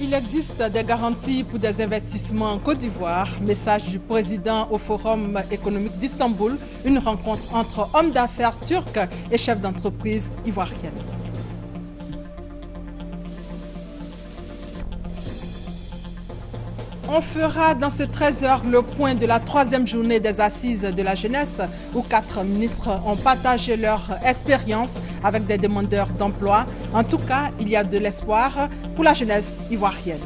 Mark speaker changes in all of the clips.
Speaker 1: Il existe des garanties pour des investissements en Côte d'Ivoire. Message du président au Forum économique d'Istanbul, une rencontre entre hommes d'affaires turcs et chefs d'entreprise ivoiriennes. On fera dans ce 13h le point de la 3e journée des assises de la jeunesse où 4 ministres ont partagé leur expérience avec des demandeurs d'emploi. En tout cas, il y a de l'espoir pour la jeunesse ivoirienne.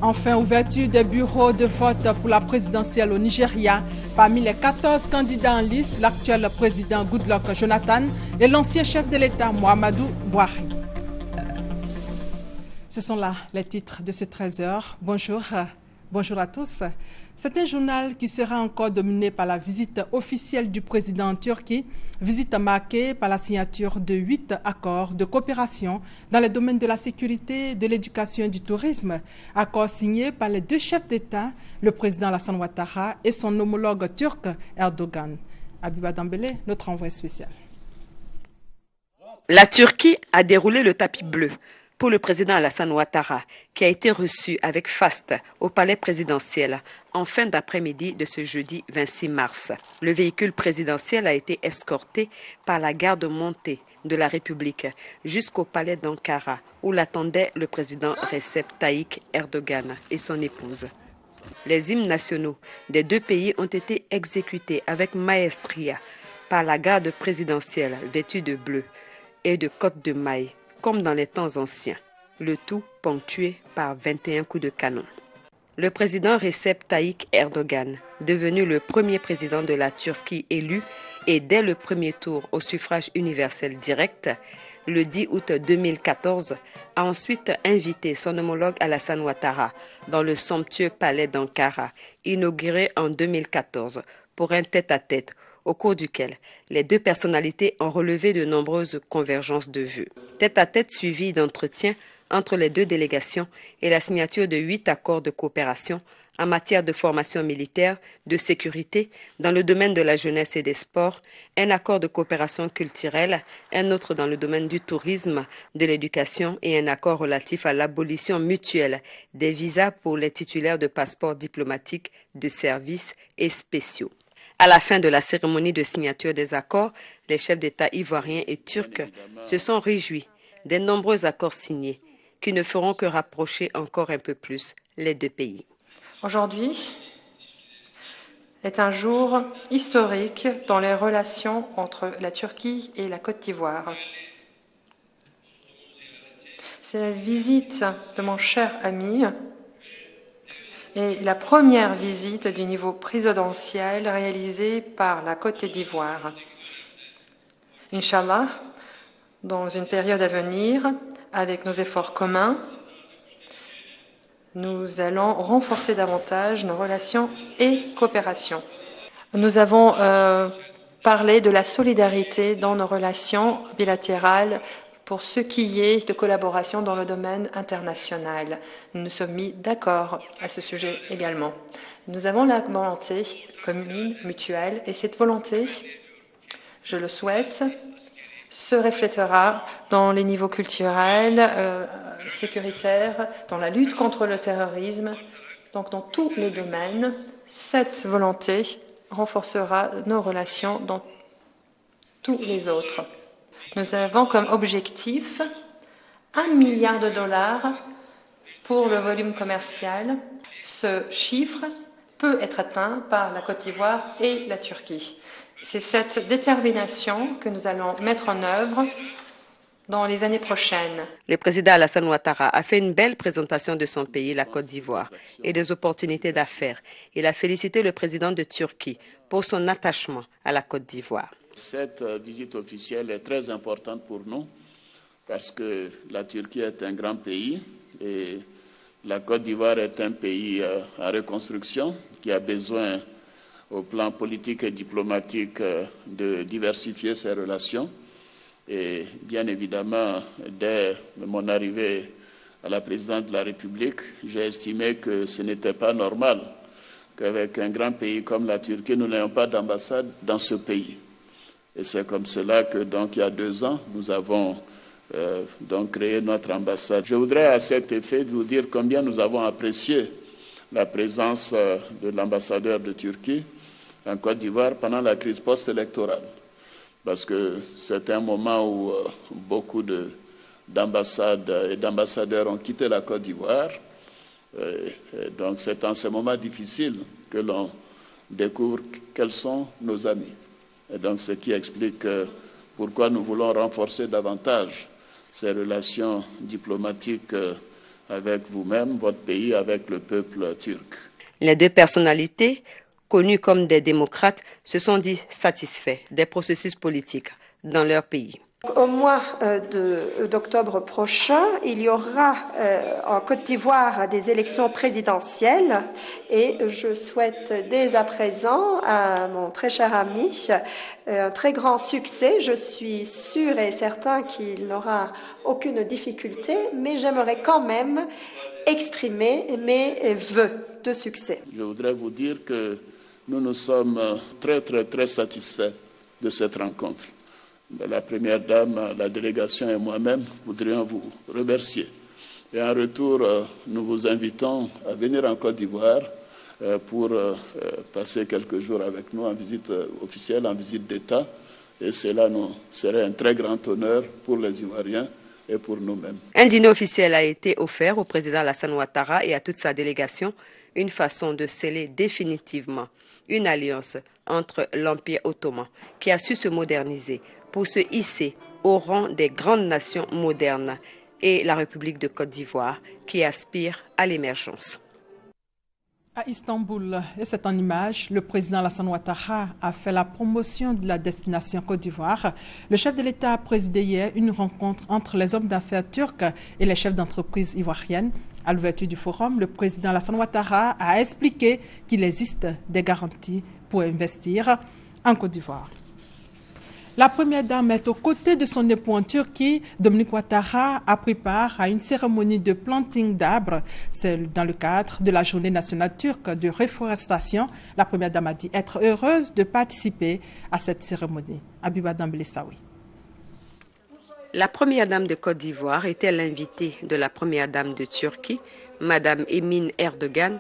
Speaker 1: Enfin, ouverture des bureaux de vote pour la présidentielle au Nigeria. Parmi les 14 candidats en lice, l'actuel président Goodluck Jonathan et l'ancien chef de l'État Muhammadu Buhari. Ce sont là les titres de ce 13h. Bonjour, bonjour à tous. C'est un journal qui sera encore dominé par la visite officielle du président en Turquie, visite marquée par la signature de 8 accords de coopération dans les domaines de la sécurité, de l'éducation et du tourisme. Accords signés par les 2 chefs d'État, le président Alassane Ouattara et son homologue turc Erdogan. Abiba Dambélé, notre envoyé spécial.
Speaker 2: La Turquie a déroulé le tapis bleu pour le président Alassane Ouattara, qui a été reçu avec faste au palais présidentiel en fin d'après-midi de ce jeudi 26 mars. Le véhicule présidentiel a été escorté par la garde montée de la République jusqu'au palais d'Ankara, où l'attendait le président Recep Tayyip Erdogan et son épouse. Les hymnes nationaux des 2 pays ont été exécutés avec maestria par la garde présidentielle vêtue de bleu et de cottes de mailles, comme dans les temps anciens, le tout ponctué par 21 coups de canon. Le président Recep Tayyip Erdogan, devenu le premier président de la Turquie élu et dès le premier tour au suffrage universel direct, le 10 août 2014, a ensuite invité son homologue Alassane Ouattara dans le somptueux palais d'Ankara, inauguré en 2014, pour un tête-à-tête au cours duquel les 2 personnalités ont relevé de nombreuses convergences de vues. Tête-à-tête suivi d'entretiens entre les 2 délégations et la signature de 8 accords de coopération en matière de formation militaire, de sécurité, dans le domaine de la jeunesse et des sports, un accord de coopération culturelle, un autre dans le domaine du tourisme, de l'éducation et un accord relatif à l'abolition mutuelle des visas pour les titulaires de passeports diplomatiques, de services et spéciaux. À la fin de la cérémonie de signature des accords, les chefs d'État ivoiriens et turcs se sont réjouis des nombreux accords signés qui ne feront que rapprocher encore un peu plus les 2 pays.
Speaker 3: Aujourd'hui est un jour historique dans les relations entre la Turquie et la Côte d'Ivoire. C'est la visite de mon cher ami et la première visite du niveau présidentiel réalisée par la Côte d'Ivoire. Inch'Allah, dans une période à venir, avec nos efforts communs, nous allons renforcer davantage nos relations et coopérations. Nous avons parlé de la solidarité dans nos relations bilatérales pour ce qui est de collaboration dans le domaine international. Nous nous sommes mis d'accord à ce sujet également. Nous avons la volonté commune, mutuelle, et cette volonté, je le souhaite, se reflétera dans les niveaux culturels, sécuritaires, dans la lutte contre le terrorisme. Donc dans tous les domaines, cette volonté renforcera nos relations dans tous les autres. Nous avons comme objectif 1 milliard de dollars pour le volume commercial. Ce chiffre peut être atteint par la Côte d'Ivoire et la Turquie. C'est cette détermination que nous allons mettre en œuvre dans les années prochaines.
Speaker 2: Le président Alassane Ouattara a fait une belle présentation de son pays, la Côte d'Ivoire, et des opportunités d'affaires. Il a félicité le président de Turquie pour son attachement à la Côte d'Ivoire.
Speaker 4: Cette visite officielle est très importante pour nous parce que la Turquie est un grand pays et la Côte d'Ivoire est un pays en reconstruction qui a besoin, au plan politique et diplomatique, de diversifier ses relations. Et bien évidemment, dès mon arrivée à la présidence de la République, j'ai estimé que ce n'était pas normal qu'avec un grand pays comme la Turquie, nous n'ayons pas d'ambassade dans ce pays. Et c'est comme cela que, donc, il y a 2 ans, nous avons donc créé notre ambassade. Je voudrais à cet effet vous dire combien nous avons apprécié la présence de l'ambassadeur de Turquie en Côte d'Ivoire pendant la crise post-électorale. Parce que c'est un moment où beaucoup d'ambassades et d'ambassadeurs ont quitté la Côte d'Ivoire. Donc c'est en ces moments difficiles que l'on découvre quels sont nos amis. Et donc ce qui explique pourquoi nous voulons renforcer davantage ces relations diplomatiques avec vous-même, votre pays, avec le peuple turc.
Speaker 2: Les 2 personnalités, connues comme des démocrates, se sont dit satisfaits des processus politiques dans leur pays.
Speaker 5: Au mois d'octobre prochain, il y aura en Côte d'Ivoire des élections présidentielles et je souhaite dès à présent à mon très cher ami un très grand succès. Je suis sûre et certain qu'il n'aura aucune difficulté, mais j'aimerais quand même exprimer mes vœux de succès.
Speaker 4: Je voudrais vous dire que nous sommes très satisfaits de cette rencontre. La première dame, la délégation et moi-même voudrions vous remercier. Et en retour, nous vous invitons à venir en Côte d'Ivoire pour passer quelques jours avec nous en visite officielle, en visite d'État. Et cela nous serait un très grand honneur pour les Ivoiriens et pour nous-mêmes.
Speaker 2: Un dîner officiel a été offert au président Alassane Ouattara et à toute sa délégation, une façon de sceller définitivement une alliance entre l'Empire ottoman, qui a su se moderniser pour se hisser au rang des grandes nations modernes, et la République de Côte d'Ivoire, qui aspire à l'émergence.
Speaker 1: À Istanbul, et c'est en image, le président Alassane Ouattara a fait la promotion de la destination Côte d'Ivoire. Le chef de l'État a présidé hier une rencontre entre les hommes d'affaires turcs et les chefs d'entreprise ivoiriennes. À l'ouverture du forum, le président Alassane Ouattara a expliqué qu'il existe des garanties pour investir en Côte d'Ivoire. La première dame est aux côtés de son époux en Turquie. Dominique Ouattara a pris part à une cérémonie de planting d'arbres. C'est dans le cadre de la journée nationale turque de reforestation. La première dame a dit être heureuse de participer à cette cérémonie. Abiba Dambelesaoui.
Speaker 2: La première dame de Côte d'Ivoire était l'invitée de la première dame de Turquie, Madame Emine Erdogan,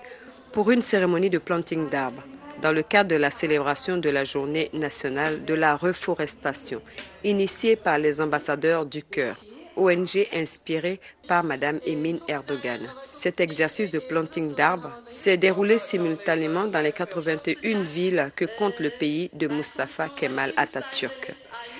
Speaker 2: pour une cérémonie de planting d'arbres, dans le cadre de la célébration de la journée nationale de la reforestation, initiée par les ambassadeurs du cœur, ONG inspirée par Madame Emine Erdogan. Cet exercice de planting d'arbres s'est déroulé simultanément dans les 81 villes que compte le pays de Mustafa Kemal Atatürk.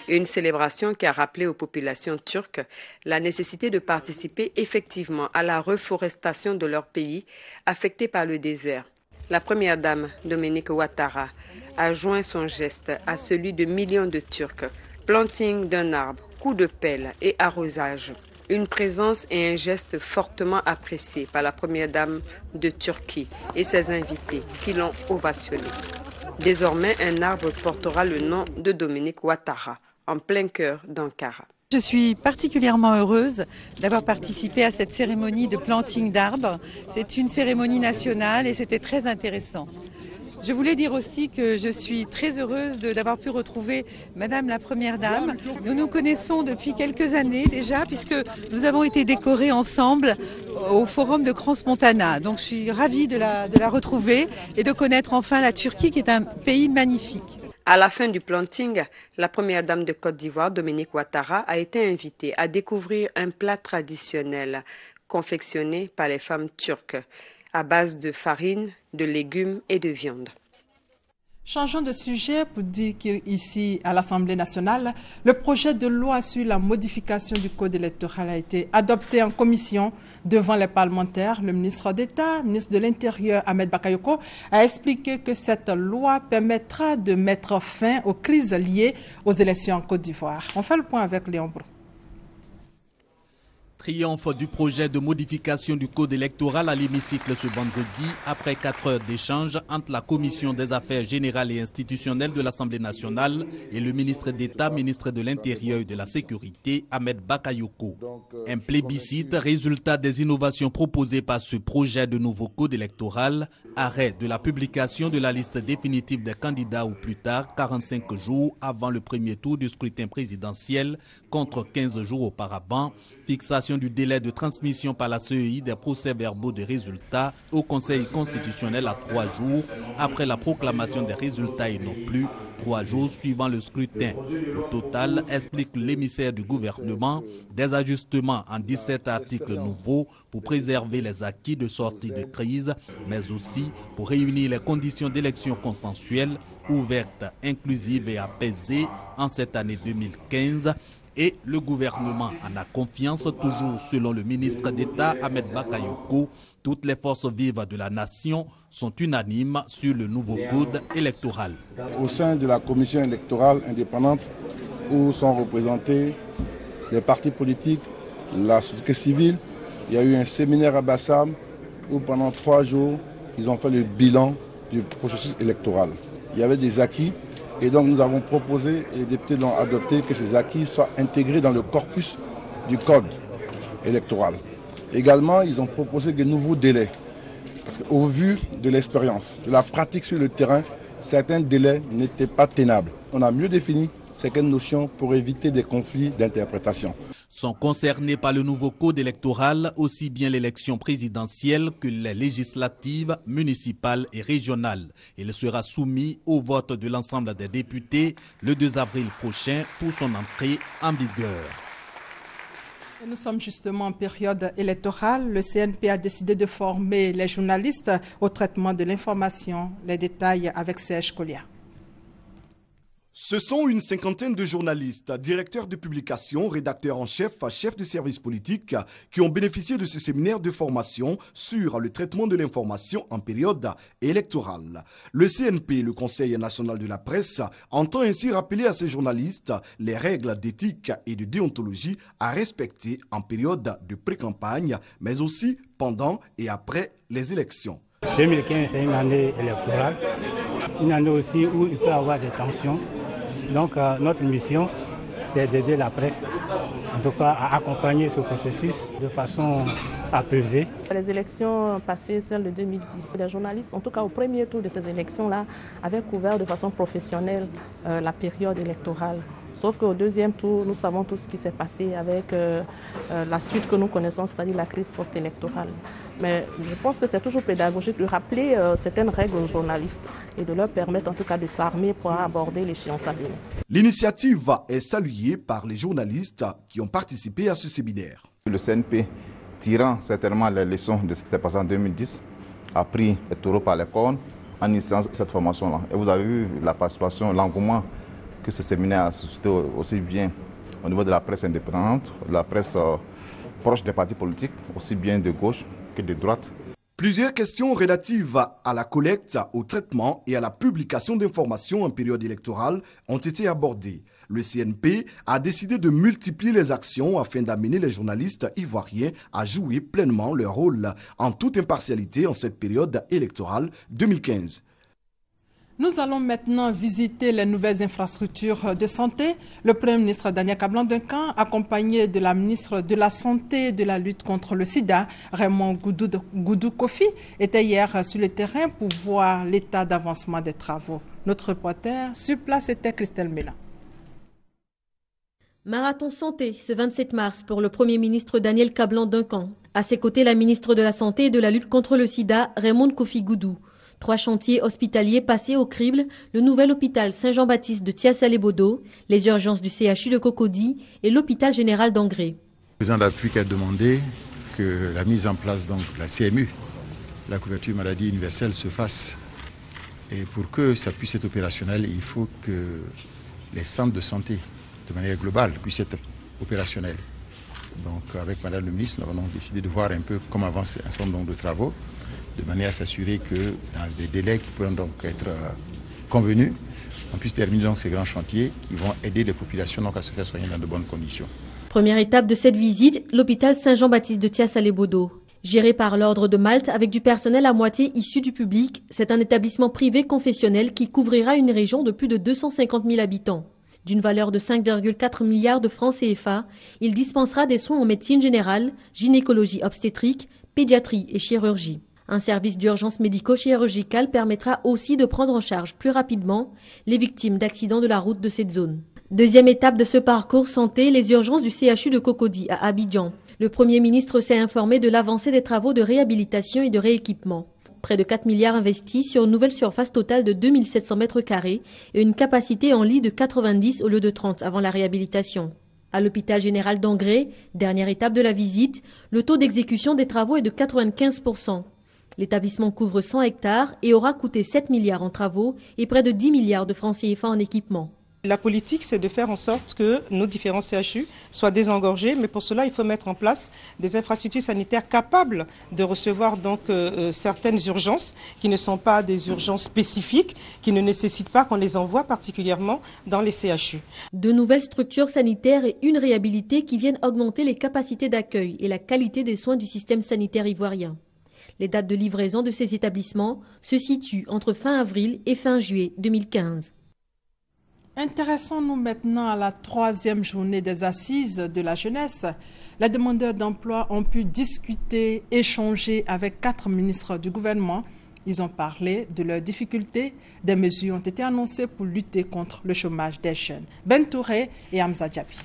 Speaker 2: Une célébration qui a rappelé aux populations turques la nécessité de participer effectivement à la reforestation de leur pays affecté par le désert. La première dame, Dominique Ouattara, a joint son geste à celui de millions de Turcs. Planting d'un arbre, coup de pelle et arrosage. Une présence et un geste fortement appréciés par la première dame de Turquie et ses invités qui l'ont ovationné. Désormais, un arbre portera le nom de Dominique Ouattara, en plein cœur d'Ankara.
Speaker 6: Je suis particulièrement heureuse d'avoir participé à cette cérémonie de planting d'arbres. C'est une cérémonie nationale et c'était très intéressant. Je voulais dire aussi que je suis très heureuse d'avoir pu retrouver Madame la Première Dame. Nous nous connaissons depuis quelques années déjà puisque nous avons été décorés ensemble au Forum de Crans-Montana. Donc je suis ravie de la retrouver et de connaître enfin la Turquie qui est un pays magnifique.
Speaker 2: À la fin du planting, la première dame de Côte d'Ivoire, Dominique Ouattara, a été invitée à découvrir un plat traditionnel confectionné par les femmes turques à base de farine, de légumes et de viande.
Speaker 1: Changeons de sujet pour dire qu'ici, à l'Assemblée nationale, le projet de loi sur la modification du code électoral a été adopté en commission devant les parlementaires. Le ministre d'État, ministre de l'Intérieur, Ahmed Bakayoko, a expliqué que cette loi permettra de mettre fin aux crises liées aux élections en Côte d'Ivoire. On fait le point avec Léon Brou.
Speaker 7: Triomphe du projet de modification du code électoral à l'hémicycle ce vendredi après 4 heures d'échange entre la Commission des affaires générales et institutionnelles de l'Assemblée nationale et le ministre d'État, ministre de l'Intérieur et de la Sécurité, Ahmed Bakayoko. Un plébiscite, résultat des innovations proposées par ce projet de nouveau code électoral, arrêt de la publication de la liste définitive des candidats au plus tard 45 jours avant le premier tour du scrutin présidentiel contre 15 jours auparavant, fixation du délai de transmission par la CEI des procès-verbaux de résultats au Conseil constitutionnel à 3 jours après la proclamation des résultats et non plus 3 jours suivant le scrutin. Au total, explique l'émissaire du gouvernement, des ajustements en 17 articles nouveaux pour préserver les acquis de sortie de crise, mais aussi pour réunir les conditions d'élection consensuelle, ouverte, inclusive et apaisée en cette année 2015. Et le gouvernement en a confiance, toujours selon le ministre d'État Ahmed Bakayoko. Toutes les forces vives de la nation sont unanimes sur le nouveau code électoral.
Speaker 8: Au sein de la commission électorale indépendante où sont représentés les partis politiques, la société civile, il y a eu un séminaire à Bassam où pendant 3 jours, ils ont fait le bilan du processus électoral. Il y avait des acquis. Et donc nous avons proposé, et les députés l'ont adopté, que ces acquis soient intégrés dans le corpus du code électoral. Également, ils ont proposé de nouveaux délais. Parce qu'au vu de l'expérience, de la pratique sur le terrain, certains délais n'étaient pas tenables. On a mieux défini certaines notions pour éviter des conflits d'interprétation.
Speaker 7: Sont concernés par le nouveau code électoral aussi bien l'élection présidentielle que les législatives, municipales et régionales. Il sera soumis au vote de l'ensemble des députés le 2 avril prochain pour son entrée en vigueur.
Speaker 1: Nous sommes justement en période électorale. Le CNP a décidé de former les journalistes au traitement de l'information. Les détails avec Serge Collier.
Speaker 9: Ce sont une cinquantaine de journalistes, directeurs de publication, rédacteurs en chef, chefs de services politiques qui ont bénéficié de ce séminaire de formation sur le traitement de l'information en période électorale. Le CNP, le Conseil national de la presse, entend ainsi rappeler à ces journalistes les règles d'éthique et de déontologie à respecter en période de pré-campagne, mais aussi pendant et après les élections.
Speaker 10: 2015, c'est une année électorale, une année aussi où il peut y avoir des tensions. Donc notre mission, c'est d'aider la presse, en tout cas à accompagner ce processus de façon apaisée.
Speaker 11: Les élections passées, celles de 2010, les journalistes, en tout cas au premier tour de ces élections-là, avaient couvert de façon professionnelle la période électorale. Sauf qu'au deuxième tour, nous savons tout ce qui s'est passé avec la suite que nous connaissons, c'est-à-dire la crise post-électorale. Mais je pense que c'est toujours pédagogique de rappeler certaines règles aux journalistes et de leur permettre en tout cas de s'armer pour aborder l'échéance à venir.
Speaker 9: L'initiative est saluée par les journalistes qui ont participé à ce séminaire.
Speaker 12: Le CNP, tirant certainement les leçons de ce qui s'est passé en 2010, a pris le taureau par les cornes en initiant cette formation-là. Et vous avez vu la participation, l'engouement que ce séminaire a suscité aussi bien au niveau de la presse indépendante, de la presse proche des partis politiques, aussi bien de gauche que de droite.
Speaker 9: Plusieurs questions relatives à la collecte, au traitement et à la publication d'informations en période électorale ont été abordées. Le CNP a décidé de multiplier les actions afin d'amener les journalistes ivoiriens à jouer pleinement leur rôle en toute impartialité en cette période électorale 2015.
Speaker 1: Nous allons maintenant visiter les nouvelles infrastructures de santé. Le Premier ministre Daniel Kablan-Duncan, accompagné de la ministre de la Santé et de la lutte contre le sida, Raymond Goudou Kofi, était hier sur le terrain pour voir l'état d'avancement des travaux. Notre reporter sur place était Christelle Mela.
Speaker 13: Marathon santé ce 27 mars pour le Premier ministre Daniel Kablan-Duncan. À ses côtés, la ministre de la Santé et de la lutte contre le sida, Raymond Kofi Goudou. 3 chantiers hospitaliers passés au crible, le nouvel hôpital Saint-Jean-Baptiste de Tiassal-et-Bodo, les urgences du CHU de Cocody et l'hôpital général d'Angré.
Speaker 14: Le président de la République a demandé que la mise en place de la CMU, la couverture maladie universelle, se fasse. Et pour que ça puisse être opérationnel, il faut que les centres de santé, de manière globale, puissent être opérationnels. Donc avec Madame le ministre, nous avons décidé de voir un peu comment avance un certain nombre de travaux, de manière à s'assurer que dans des délais qui pourront donc être convenus, on puisse terminer donc ces grands chantiers qui vont aider les populations donc à se faire soigner dans de bonnes conditions.
Speaker 13: Première étape de cette visite, l'hôpital Saint-Jean-Baptiste de Thias-Salé-Bodo. Géré par l'Ordre de Malte avec du personnel à moitié issu du public, c'est un établissement privé confessionnel qui couvrira une région de plus de 250 000 habitants. D'une valeur de 5,4 milliards de francs CFA, il dispensera des soins en médecine générale, gynécologie obstétrique, pédiatrie et chirurgie. Un service d'urgence médico-chirurgicale permettra aussi de prendre en charge plus rapidement les victimes d'accidents de la route de cette zone. Deuxième étape de ce parcours santé, les urgences du CHU de Cocody à Abidjan. Le Premier ministre s'est informé de l'avancée des travaux de réhabilitation et de rééquipement. Près de 4 milliards investis sur une nouvelle surface totale de 2700 mètres carrés et une capacité en lits de 90 au lieu de 30 avant la réhabilitation. À l'hôpital général d'Angré, dernière étape de la visite, le taux d'exécution des travaux est de 95%. L'établissement couvre 100 hectares et aura coûté 7 milliards en travaux et près de 10 milliards de francs CFA en équipement.
Speaker 15: La politique, c'est de faire en sorte que nos différents CHU soient désengorgés, mais pour cela, il faut mettre en place des infrastructures sanitaires capables de recevoir donc certaines urgences qui ne sont pas des urgences spécifiques, qui ne nécessitent pas qu'on les envoie particulièrement dans les CHU.
Speaker 13: De nouvelles structures sanitaires et une réhabilité qui viennent augmenter les capacités d'accueil et la qualité des soins du système sanitaire ivoirien. Les dates de livraison de ces établissements se situent entre fin avril et fin juillet 2015.
Speaker 1: Intéressons-nous maintenant à la 3e journée des assises de la jeunesse. Les demandeurs d'emploi ont pu discuter, échanger avec 4 ministres du gouvernement. Ils ont parlé de leurs difficultés. Des mesures ont été annoncées pour lutter contre le chômage des jeunes. Ben Touré et Hamza Diaby.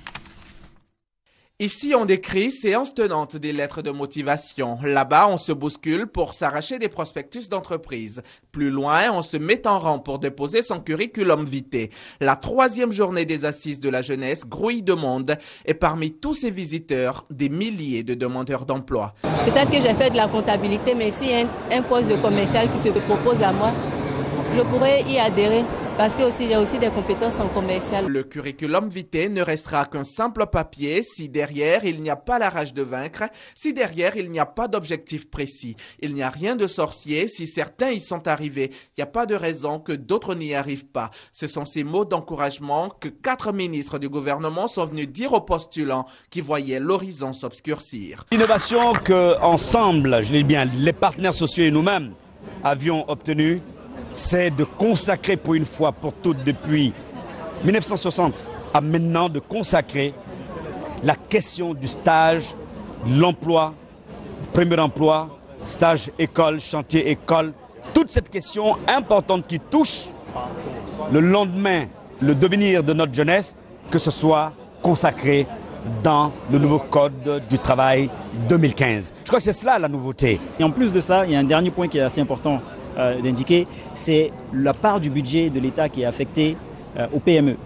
Speaker 16: Ici, on décrit séance tenante des lettres de motivation. Là-bas, on se bouscule pour s'arracher des prospectus d'entreprise. Plus loin, on se met en rang pour déposer son curriculum vitae. La 3e journée des assises de la jeunesse grouille de monde et parmi tous ces visiteurs, des milliers de demandeurs d'emploi.
Speaker 17: Peut-être que j'ai fait de la comptabilité, mais s'il y a un poste de commercial qui se propose à moi, je pourrais y adhérer. Parce que j'ai aussi des compétences en commercial.
Speaker 16: Le curriculum vitae ne restera qu'un simple papier si derrière il n'y a pas la rage de vaincre, si derrière il n'y a pas d'objectif précis. Il n'y a rien de sorcier si certains y sont arrivés. Il n'y a pas de raison que d'autres n'y arrivent pas. Ce sont ces mots d'encouragement que 4 ministres du gouvernement sont venus dire aux postulants qui voyaient l'horizon s'obscurcir.
Speaker 18: L'innovation qu'ensemble, je l'ai dit bien, les partenaires sociaux et nous-mêmes avions obtenue, c'est de consacrer pour une fois pour toutes depuis 1960 à maintenant de consacrer la question du stage, de l'emploi, premier emploi, stage école, chantier école, toute cette question importante qui touche le lendemain, le devenir de notre jeunesse, que ce soit consacré dans le nouveau code du travail 2015. Je crois que c'est cela la nouveauté.
Speaker 19: Et en plus de ça, il y a un dernier point qui est assez important d'indiquer, c'est la part du budget de l'État qui est affectée aux PME.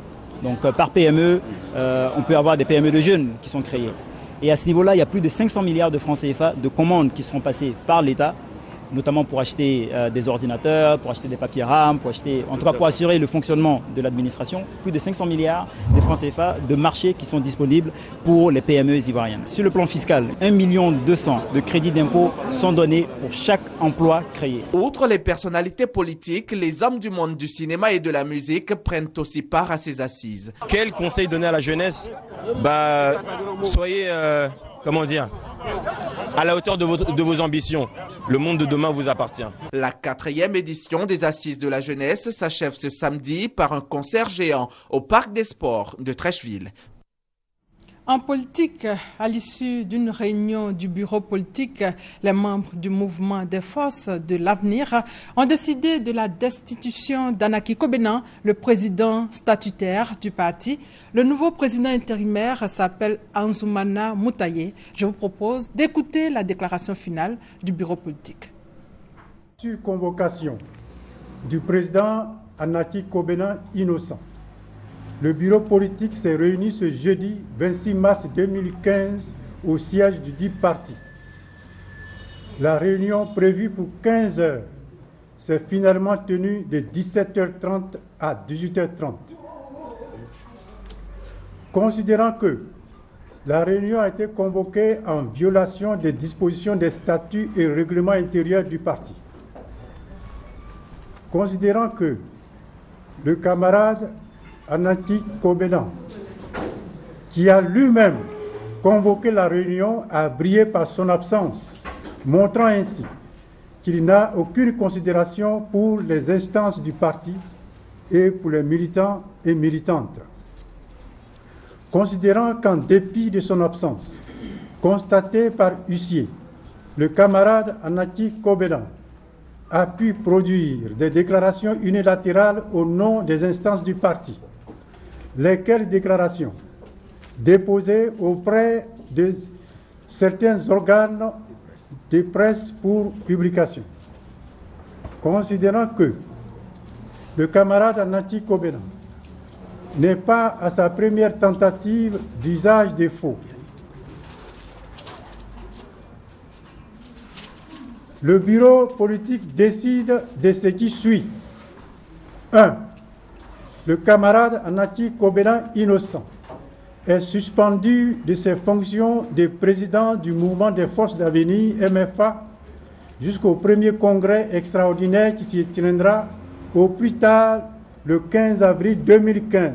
Speaker 19: Donc par PME, on peut avoir des PME de jeunes qui sont créées. Et à ce niveau-là, il y a plus de 500 milliards de francs CFA de commandes qui seront passées par l'État, notamment pour acheter des ordinateurs, pour acheter des papiers RAM, pour acheter, en tout cas pour assurer le fonctionnement de l'administration. Plus de 500 milliards de francs CFA de marchés qui sont disponibles pour les PME ivoiriennes. Sur le plan fiscal, 1,2 million de crédits d'impôt sont donnés pour chaque emploi créé.
Speaker 16: Outre les personnalités politiques, les hommes du monde du cinéma et de la musique prennent aussi part à ces assises.
Speaker 20: Quel conseil donner à la jeunesse? Soyez, à la hauteur de vos ambitions. Le monde de demain vous appartient.
Speaker 16: La 4e édition des Assises de la jeunesse s'achève ce samedi par un concert géant au Parc des Sports de Trècheville.
Speaker 1: En politique, à l'issue d'une réunion du bureau politique, les membres du mouvement des forces de l'avenir ont décidé de la destitution d'Anaki Kobenan, le président statutaire du parti. Le nouveau président intérimaire s'appelle Anzoumana Moutaye. Je vous propose d'écouter la déclaration finale du bureau politique.
Speaker 21: Sur convocation du président Anaki Kobenan innocent, le bureau politique s'est réuni ce jeudi 26 mars 2015 au siège du dit parti. La réunion prévue pour 15 heures s'est finalement tenue de 17h30 à 18h30. Considérant que la réunion a été convoquée en violation des dispositions des statuts et règlements intérieurs du parti, considérant que le camarade Anaki Kobenan, qui a lui-même convoqué la réunion a brillé par son absence, montrant ainsi qu'il n'a aucune considération pour les instances du parti et pour les militants et militantes. Considérant qu'en dépit de son absence, constatée par huissier, le camarade Anaki Kobedan a pu produire des déclarations unilatérales au nom des instances du parti, lesquelles déclarations déposées auprès de certains organes de presse pour publication. Considérant que le camarade Anaki Kobedan n'est pas à sa première tentative d'usage des faux, le bureau politique décide de ce qui suit. 1. Le camarade Anaki Kobedan innocent est suspendu de ses fonctions de président du mouvement des forces d'avenir MFA jusqu'au premier congrès extraordinaire qui s'y tiendra au plus tard le 15 avril 2015.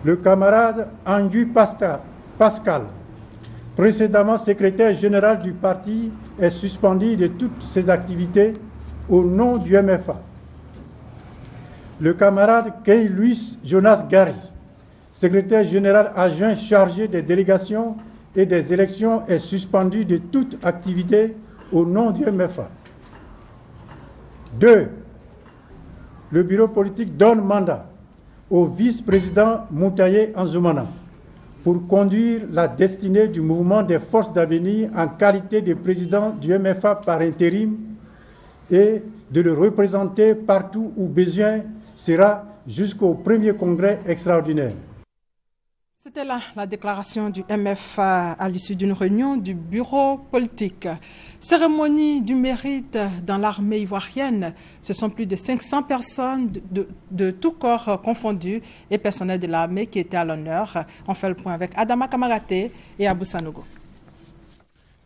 Speaker 21: Le camarade Andrew Pascal, précédemment secrétaire général du parti, est suspendu de toutes ses activités au nom du MFA. Le camarade Kay Luis Jonas Gary, secrétaire général adjoint chargé des délégations et des élections, est suspendu de toute activité au nom du MFA. 2. Le bureau politique donne mandat au vice-président Moutaye Anzoumana pour conduire la destinée du mouvement des forces d'avenir en qualité de président du MFA par intérim et de le représenter partout où besoin sera jusqu'au premier congrès extraordinaire.
Speaker 1: C'était là la déclaration du MFA à l'issue d'une réunion du bureau politique. Cérémonie du mérite dans l'armée ivoirienne. Ce sont plus de 500 personnes de tout corps confondus et personnels de l'armée qui étaient à l'honneur. On fait le point avec Adama Kamagaté et Abou Sanogo.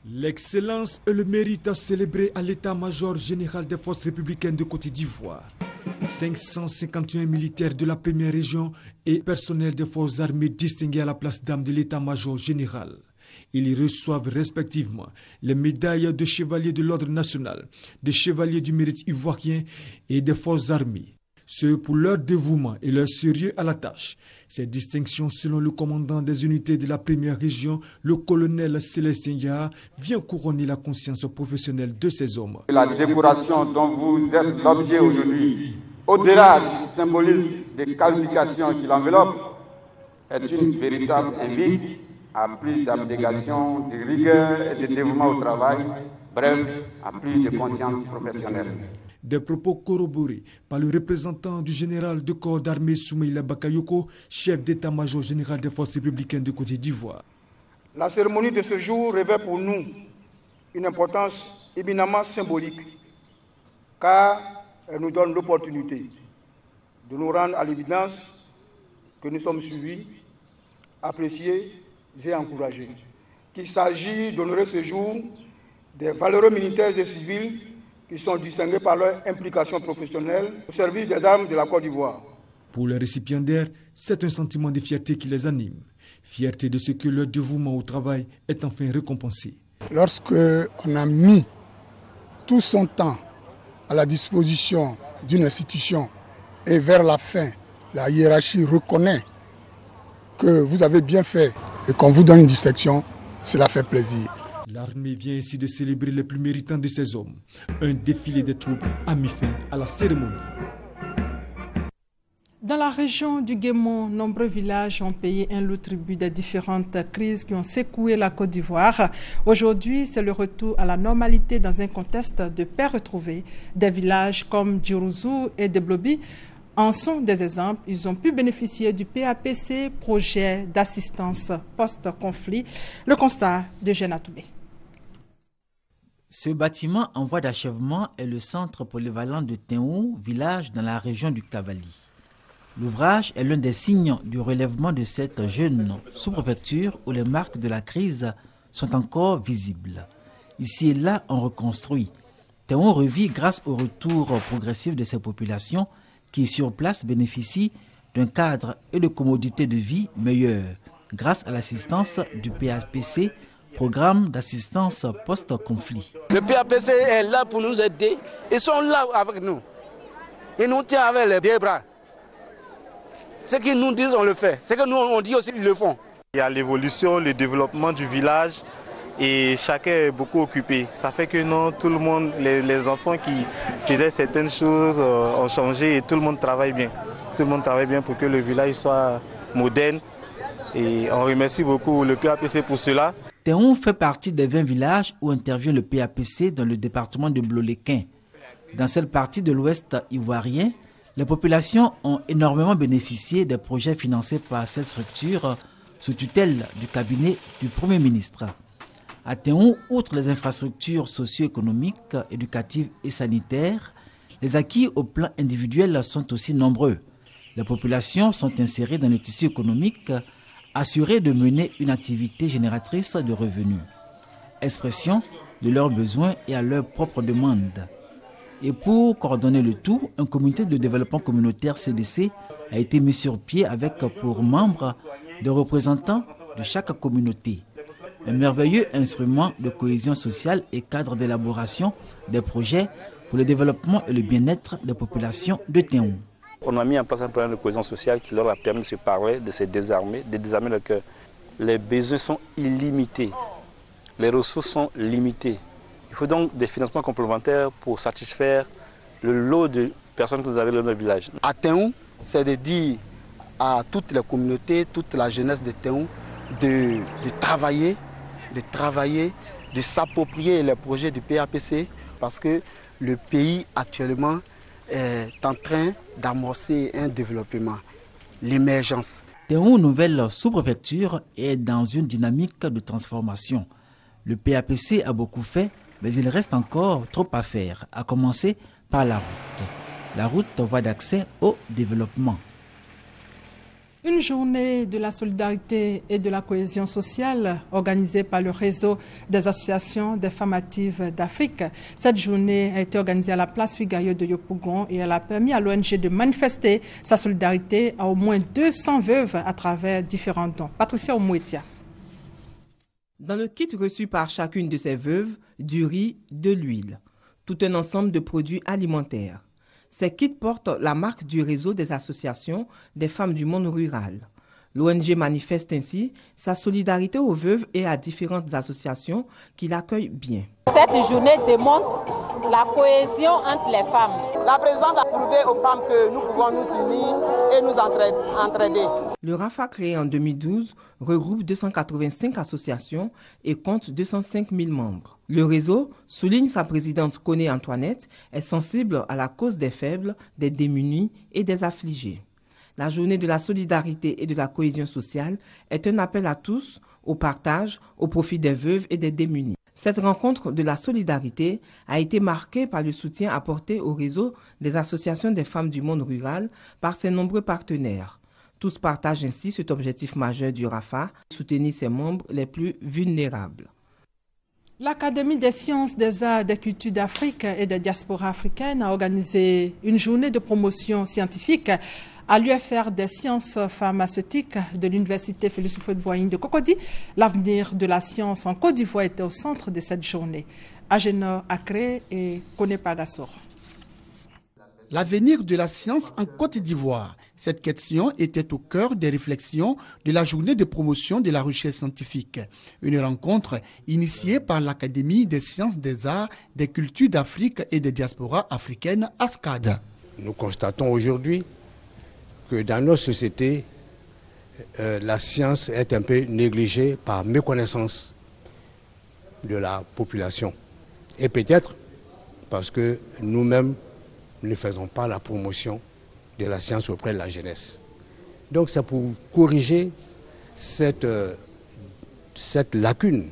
Speaker 3: L'excellence et le mérite célébrés à l'état-major général des forces républicaines de Côte d'Ivoire. 551 militaires de la première région et personnel des forces armées distingués à la place d'armes de l'état-major général. Ils y reçoivent respectivement les médailles de chevalier de l'ordre national, de chevalier du mérite ivoirien et des forces armées. Ce pour leur dévouement et leur sérieux à la tâche. Ces distinctions, selon le commandant des unités de la première région, le colonel Célestin Yaha, vient couronner la conscience professionnelle de ces hommes.
Speaker 22: La décoration dont vous êtes l'objet aujourd'hui, au-delà du symbolisme des qualifications qui l'enveloppent, est une véritable invite à plus d'abnégation, de rigueur et de dévouement au travail, bref, à plus de conscience professionnelle.
Speaker 3: Des propos corroborés par le représentant du général de corps d'armée Soumaïla Bakayoko, chef d'état-major général des forces républicaines de Côte d'Ivoire.
Speaker 23: La cérémonie de ce jour revêt pour nous une importance éminemment symbolique, car elle nous donne l'opportunité de nous rendre à l'évidence que nous sommes suivis, appréciés et encouragés. Qu'il s'agit d'honorer ce jour des valeureux militaires et civils qui sont distingués par leur implication professionnelle au service des armes de la Côte d'Ivoire.
Speaker 3: Pour les récipiendaires, c'est un sentiment de fierté qui les anime. Fierté de ce que leur dévouement au travail est enfin récompensé.
Speaker 24: Lorsqu'on a mis tout son temps à la disposition d'une institution et vers la fin, la hiérarchie reconnaît que vous avez bien fait et qu'on vous donne une distinction, cela fait plaisir.
Speaker 3: L'armée vient ici de célébrer les plus méritants de ces hommes. Un défilé des troupes a mis fin à la cérémonie.
Speaker 1: Dans la région du Guémon, nombreux villages ont payé un lourd tribut des différentes crises qui ont secoué la Côte d'Ivoire. Aujourd'hui, c'est le retour à la normalité dans un contexte de paix retrouvée. Des villages comme Djirouzou et Deblobi en sont des exemples. Ils ont pu bénéficier du PAPC, projet d'assistance post-conflit. Le constat de Jeanne Toubé.
Speaker 25: Ce bâtiment en voie d'achèvement est le centre polyvalent de Théou, village dans la région du Cavali. L'ouvrage est l'un des signes du relèvement de cette jeune sous-préfecture où les marques de la crise sont encore visibles. Ici et là, on reconstruit. Théou revit grâce au retour progressif de ces populations qui, sur place, bénéficient d'un cadre et de commodités de vie meilleurs. grâce à l'assistance du PAPC, programme d'assistance post-conflit.
Speaker 2: Le PAPC est là pour nous aider. Ils sont là avec nous. Ils nous tiennent avec les deux bras. Ce qu'ils nous disent, on le fait. Ce que nous, on dit aussi, ils le font.
Speaker 4: Il y a l'évolution, le développement du village et chacun est beaucoup occupé. Ça fait que non, tout le monde, les enfants qui faisaient certaines choses ont changé et tout le monde travaille bien. Tout le monde travaille bien pour que le village soit moderne et on remercie beaucoup le PAPC pour cela.
Speaker 25: Théon fait partie des 20 villages où intervient le PAPC dans le département de Bloléquin. Dans cette partie de l'ouest ivoirien, les populations ont énormément bénéficié des projets financés par cette structure sous tutelle du cabinet du Premier ministre. À Théon, outre les infrastructures socio-économiques, éducatives et sanitaires, les acquis au plan individuel sont aussi nombreux. Les populations sont insérées dans le tissu économique, assurées de mener une activité génératrice de revenus. Expression de leurs besoins et à leurs propres demandes. Et pour coordonner le tout, un comité de développement communautaire CDC a été mis sur pied avec pour membres des représentants de chaque communauté. Un merveilleux instrument de cohésion sociale et cadre d'élaboration des projets pour le développement et le bien-être des populations de Théon.
Speaker 5: On a mis en place un programme de cohésion sociale qui leur a permis de se parler, de se désarmer, de désarmer le cœur. Les besoins sont illimités, les ressources sont limitées. Il faut donc des financements complémentaires pour satisfaire le lot de personnes que vous avez dans notre village.
Speaker 23: À Théon, c'est de dire à toutes les communautés, toute la jeunesse de Théon de travailler, de s'approprier les projets du PAPC parce que le pays actuellement est en train d'amorcer un développement, l'émergence.
Speaker 25: Théon, nouvelle sous-préfecture, est dans une dynamique de transformation. Le PAPC a beaucoup fait, mais il reste encore trop à faire, à commencer par la route. La route, voie d'accès au développement.
Speaker 1: Une journée de la solidarité et de la cohésion sociale organisée par le réseau des associations des femmes actives d'Afrique. Cette journée a été organisée à la place Figayo de Yopougon et elle a permis à l'ONG de manifester sa solidarité à au moins 200 veuves à travers différents dons. Patricia Omouetia.
Speaker 6: Dans le kit reçu par chacune de ces veuves, du riz, de l'huile, tout un ensemble de produits alimentaires. Ces kits portent la marque du réseau des associations des femmes du monde rural. L'ONG manifeste ainsi sa solidarité aux veuves et à différentes associations qui l'accueillent bien.
Speaker 8: Cette journée démontre la cohésion entre les femmes. La présidence a prouvé aux femmes que nous pouvons nous unir et nous entraider.
Speaker 6: Le RAFA, créé en 2012, regroupe 285 associations et compte 205 000 membres. Le réseau, souligne sa présidente Koné Antoinette, est sensible à la cause des faibles, des démunis et des affligés. La journée de la solidarité et de la cohésion sociale est un appel à tous au partage au profit des veuves et des démunis. Cette rencontre de la solidarité a été marquée par le soutien apporté au réseau des associations des femmes du monde rural par ses nombreux partenaires. Tous partagent ainsi cet objectif majeur du RAFA, soutenir ses membres les plus vulnérables.
Speaker 1: L'Académie des sciences, des arts, des cultures d'Afrique et des diasporas africaines a organisé une journée de promotion scientifique à l'UFR des sciences pharmaceutiques de l'Université Félix Houphouët-Boigny de Cocody. L'avenir de la science en Côte d'Ivoire était au centre de cette journée. Agenor Akré et Kone Pagasor.
Speaker 26: L'avenir de la science en Côte d'Ivoire. Cette question était au cœur des réflexions de la journée de promotion de la recherche scientifique. Une rencontre initiée par l'Académie des sciences, des arts, des cultures d'Afrique et des diasporas africaines, ASCAD.
Speaker 27: Nous constatons aujourd'hui que dans nos sociétés, la science est un peu négligée par méconnaissance de la population. Et peut-être parce que nous-mêmes ne faisons pas la promotion de la science auprès de la jeunesse. Donc c'est pour corriger cette lacune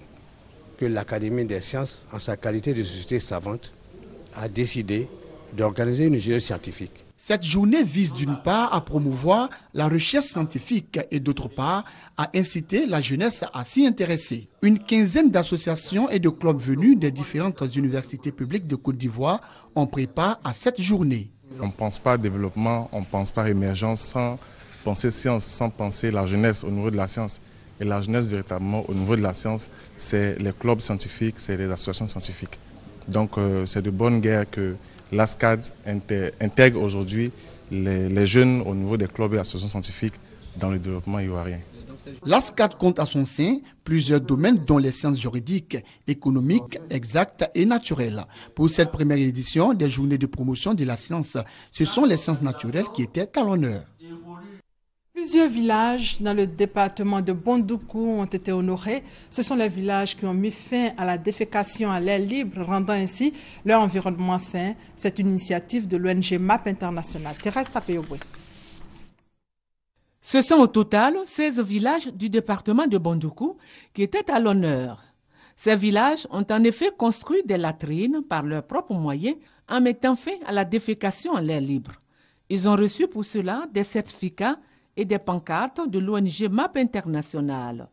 Speaker 27: que l'Académie des sciences, en sa qualité de société savante, a décidé d'organiser une journée scientifique.
Speaker 26: Cette journée vise d'une part à promouvoir la recherche scientifique et d'autre part à inciter la jeunesse à s'y intéresser. Une quinzaine d'associations et de clubs venus des différentes universités publiques de Côte d'Ivoire ont pris part à cette journée.
Speaker 28: On ne pense pas développement, on ne pense pas émergence sans penser science, sans penser la jeunesse au niveau de la science.
Speaker 7: Et la jeunesse, véritablement, au niveau de la science, c'est les clubs scientifiques, c'est les associations scientifiques. Donc c'est de bonne guerre que l'ASCAD intègre aujourd'hui les jeunes au niveau des clubs et associations scientifiques dans le développement ivoirien.
Speaker 26: L'ASCAD compte à son sein plusieurs domaines dont les sciences juridiques, économiques, exactes et naturelles. Pour cette première édition des journées de promotion de la science, ce sont les sciences naturelles qui étaient à l'honneur.
Speaker 1: Plusieurs villages dans le département de Bondoukou ont été honorés. Ce sont les villages qui ont mis fin à la défécation à l'air libre, rendant ainsi leur environnement sain. C'est une initiative de l'ONG MAP International. Thérèse Tapéoboué.
Speaker 9: Ce sont au total 16 villages du département de Bondoukou qui étaient à l'honneur. Ces villages ont en effet construit des latrines par leurs propres moyens en mettant fin à la défécation à l'air libre. Ils ont reçu pour cela des certificats et des pancartes de l'ONG MAP International.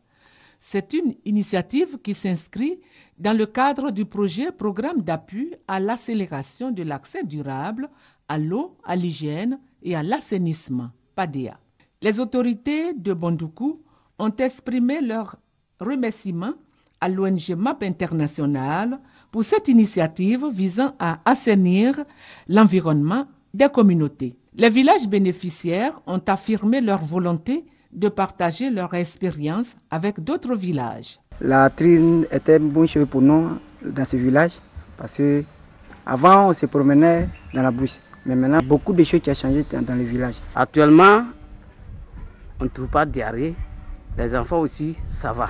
Speaker 9: C'est une initiative qui s'inscrit dans le cadre du projet Programme d'appui à l'accélération de l'accès durable à l'eau, à l'hygiène et à l'assainissement, PADEA. Les autorités de Bondoukou ont exprimé leur remerciement à l'ONG MAP International pour cette initiative visant à assainir l'environnement des communautés. Les villages bénéficiaires ont affirmé leur volonté de partager leur expérience avec d'autres villages.
Speaker 10: La latrine était une bonne chose pour nous dans ce village parce qu'avant on se promenait dans la brousse. Mais maintenant, beaucoup de choses ont changé dans le village. Actuellement, on ne trouve pas de diarrhée. Les enfants aussi, ça va.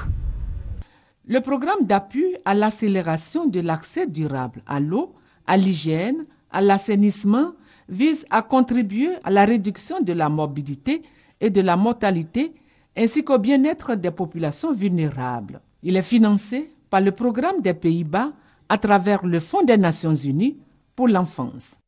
Speaker 9: Le programme d'appui à l'accélération de l'accès durable à l'eau, à l'hygiène, à l'assainissement vise à contribuer à la réduction de la morbidité et de la mortalité ainsi qu'au bien-être des populations vulnérables. Il est financé par le programme des Pays-Bas à travers le Fonds des Nations Unies pour l'enfance.